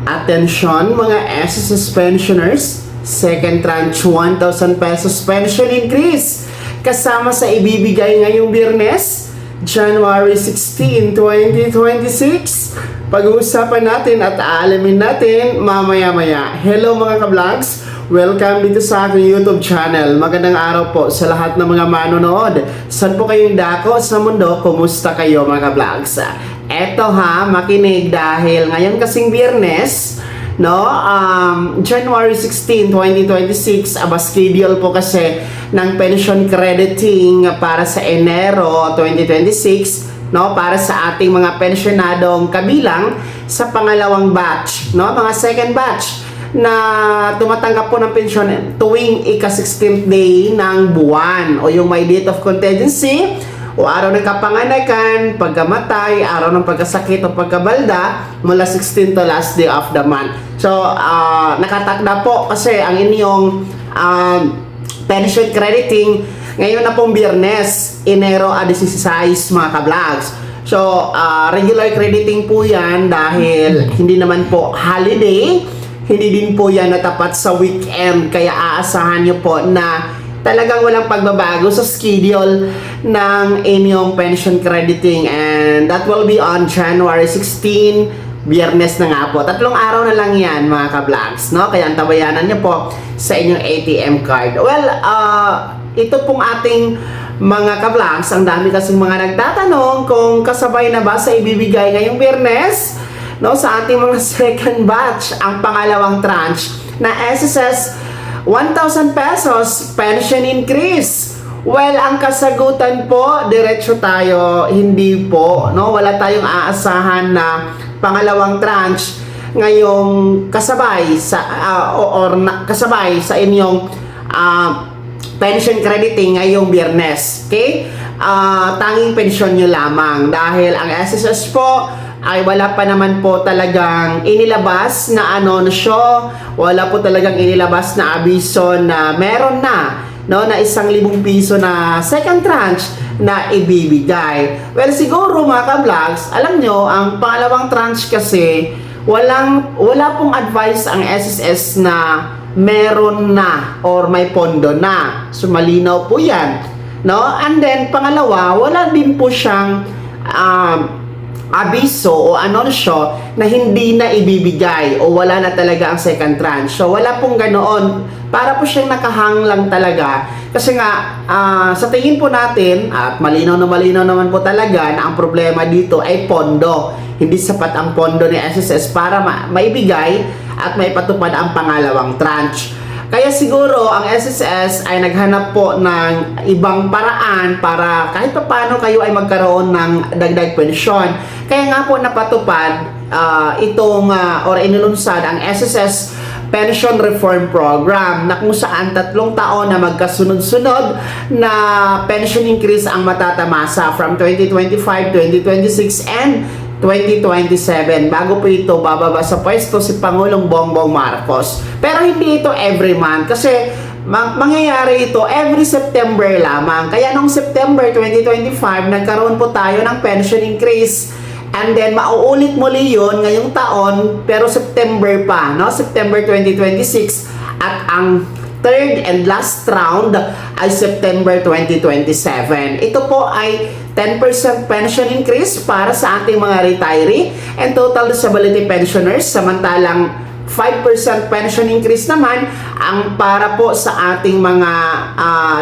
Atensyon mga SSS pensioners, second tranche 1,000 pesos pension increase kasama sa ibibigay ngayong Biyernes, January 16, 2026. Pag-uusapan natin at aalamin natin mamaya-maya. Hello mga ka-vlogs! Welcome dito sa aking YouTube channel. Magandang araw po sa lahat ng mga manonood. Saan po kayong dako sa mundo? Kumusta kayo mga ka-vlogs? Eto ha, makinig dahil ngayon kasing Biyernes, no? January 16, 2026, schedule po kasi ng pension crediting para sa Enero 2026, no? Para sa ating mga pensionadong kabilang sa pangalawang batch, no? Mga second batch na tumatanggap po ng pensyon tuwing ika-16th day ng buwan o yung may date of contingency o araw ng kapanganakan, pagkamatay, araw ng pagkasakit o pagkabalda mula 16 to last day of the month. So, nakatakda po kasi ang inyong pension crediting ngayon na pong Biyernes, Enero 16 mga ka-vlogs. So, regular crediting po yan dahil hindi naman po holiday, hindi din po yan natapat sa weekend, kaya aasahan nyo po na talagang walang pagbabago sa schedule ng inyong pension crediting, and that will be on January 16, Biyernes na nga po. 3 araw na lang yan mga ka-vlogs, no? Kaya antabayanan nyo po sa inyong ATM card. Well, ito pong ating mga ka-vlogs, ang dami kasing mga nagtatanong kung kasabay na ba sa ibibigay ngayong Biyernes, no, sa ating mga second batch, ang pangalawang tranche na SSS 1,000 pesos pension increase. Well, ang kasagutan po, diretso tayo, hindi po, no? Wala tayong aasahan na pangalawang tranche ngayong kasabay sa kasabay sa inyong pension crediting ngayong Biyernes. Okay? Tanging pensyon nyo lamang dahil ang SSS po ay wala pa naman po talagang inilabas na anunsyo, wala po talagang inilabas na abiso na meron na, no, na 1,000 piso na second tranche na ibibigay. Well, siguro mga ka-vlogs, alam nyo, ang pangalawang tranche kasi wala pong advice ang SSS na meron na or may pondo na. So malinaw po yan, no? And then pangalawa, wala din po siyang abiso o anunsyo na hindi na ibibigay o wala na talaga ang second tranche. So wala pong ganoon. Para po siyang nakahang lang talaga. Kasi nga, sa tingin po natin, at malinaw naman po talaga na ang problema dito ay pondo. Hindi sapat ang pondo ni SSS para maibigay at maipatupad ang pangalawang tranche. Kaya siguro ang SSS ay naghanap po ng ibang paraan para kahit paano kayo ay magkaroon ng dagdag pensyon. Kaya nga po napatupad itong or inilunsad ang SSS Pension Reform Program na kung saan 3 taon na magkasunod-sunod na pension increase ang matatamasa from 2025, 2026, and 2027. Bago po ito bababa sa pwesto si Pangulong Bongbong Marcos. Pero hindi ito every month kasi mangyayari ito every September lamang. Kaya noong September 2025 nagkaroon po tayo ng pension increase. And then mauulit muli yun ngayong taon pero September pa, no? September 2026 at ang third and last round ay September 2027. Ito po ay 10% pension increase para sa ating mga retiree and total disability pensioners, samantalang 5% pension increase naman ang para po sa ating mga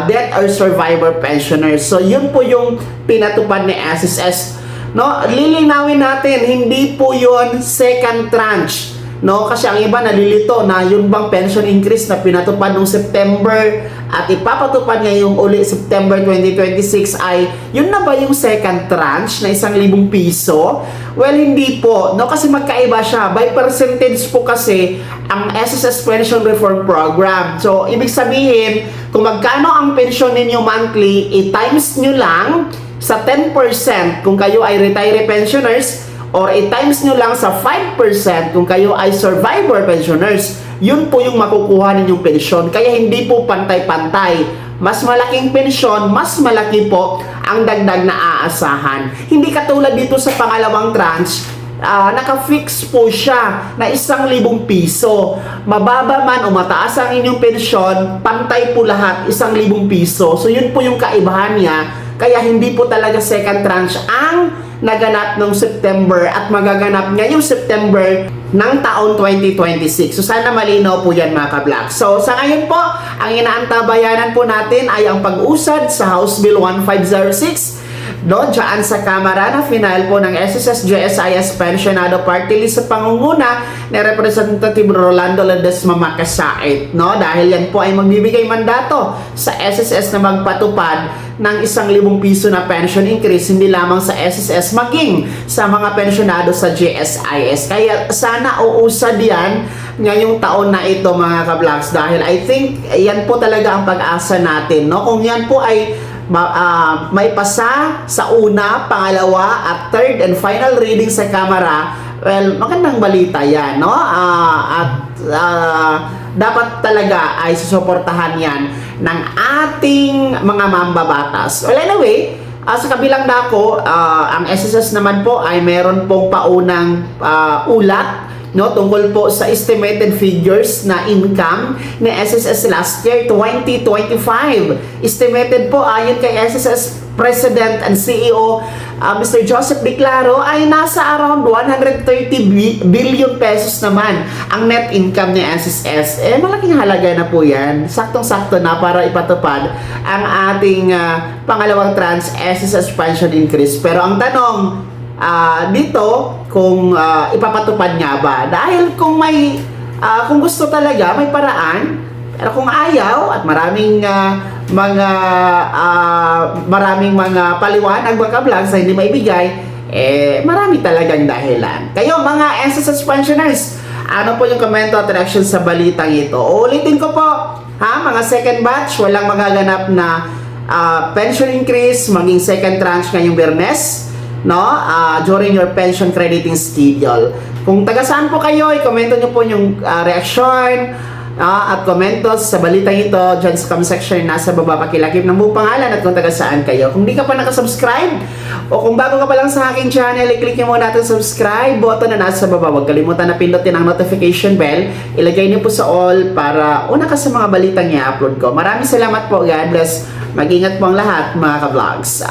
death or survivor pensioners. So yun po yung pinatupad ni SSS. No, lilinawin natin, hindi po yun second tranche. No, kasi ang iba nalilito na yun bang pension increase na pinatupad noong September at ipapatupad ngayong uli September 2026 ay yun na ba yung second tranche na 1,000 piso? Well, hindi po, no, kasi magkaiba siya. By percentage po kasi ang SSS Pension Reform Program. So, ibig sabihin, kung magkano ang pension ninyo monthly, i-times nyo lang sa 10% kung kayo ay retiree pensioners or i-times nyo lang sa 5% kung kayo ay survivor pensioners. Yun po yung makukuha ninyong pensyon. Kaya hindi po pantay-pantay. Mas malaking pensyon, mas malaki po ang dagdag na aasahan. Hindi katulad dito sa pangalawang tranche naka-fix po siya na 1,000 piso. Mababa man o mataas ang inyong pensyon, pantay po lahat, 1,000 piso. So yun po yung kaibahan niya, kaya hindi po talaga second tranche ang naganap noong September at magaganap ngayong September ng taon 2026. So sana malinaw po yan mga ka-vlog. So sa ngayon po, ang inaantabayanan po natin ay ang pag-usad sa House Bill 1506 dyan sa Kamara na final po ng SSS GSIS Pensionado Party List sa pangunguna ni Representative Rolando Ledesma Makasait, dahil yan po ay magbibigay mandato sa SSS na magpatupad ng 1,000 piso na pension increase, hindi lamang sa SSS maging sa mga pensionado sa GSIS. Kaya sana uusad yan ngayong taon na ito mga ka-vlogs, dahil I think yan po talaga ang pag-asa natin, kung yan po ay may pasa sa una, pangalawa at third and final reading sa Kamara, well, magandang balita yan, dapat talaga ay susuportahan yan ng ating mga mambabatas. Well, anyway, sa kabilang dako, ang SSS naman po ay meron pong paunang ulat tungkol po sa estimated figures na income ni SSS last year, 2025. Estimated po ayon kay SSS President and CEO Mr. Joseph Diclaro ay nasa around 130 billion pesos naman ang net income ni SSS. Malaking halaga na po yan. Saktong-sakto na para ipatupad ang ating pangalawang tranche SSS pension increase. Pero ang tanong dito, kung ipapatupad nga ba, dahil kung kung gusto talaga may paraan, pero kung ayaw at maraming mga paliwanag mga vlogs na hindi maibigay, marami talagang dahilan. Kayo mga SSS pensioners, ano po yung komento at reaction sa balitang ito? Ulitin ko po, mga second batch, walang magaganap na pension increase maging second tranche ngayong Biyernes during your pension crediting schedule. Kung taga saan po kayo, i-komento nyo po yung reaction at komentos sa balitang ito dyan sa comment section nasa baba, pakilagip ng buong pangalan at kung taga saan kayo. Kung di ka pa nakasubscribe o kung bago ka pa lang sa aking channel, i-click nyo muna natin subscribe button na nasa baba. Huwag kalimutan na pindutin ang notification bell, ilagay nyo po sa all para una ka sa mga balitang i-upload ko. Maraming salamat po, God bless, mag-ingat po ang lahat mga ka-vlogs.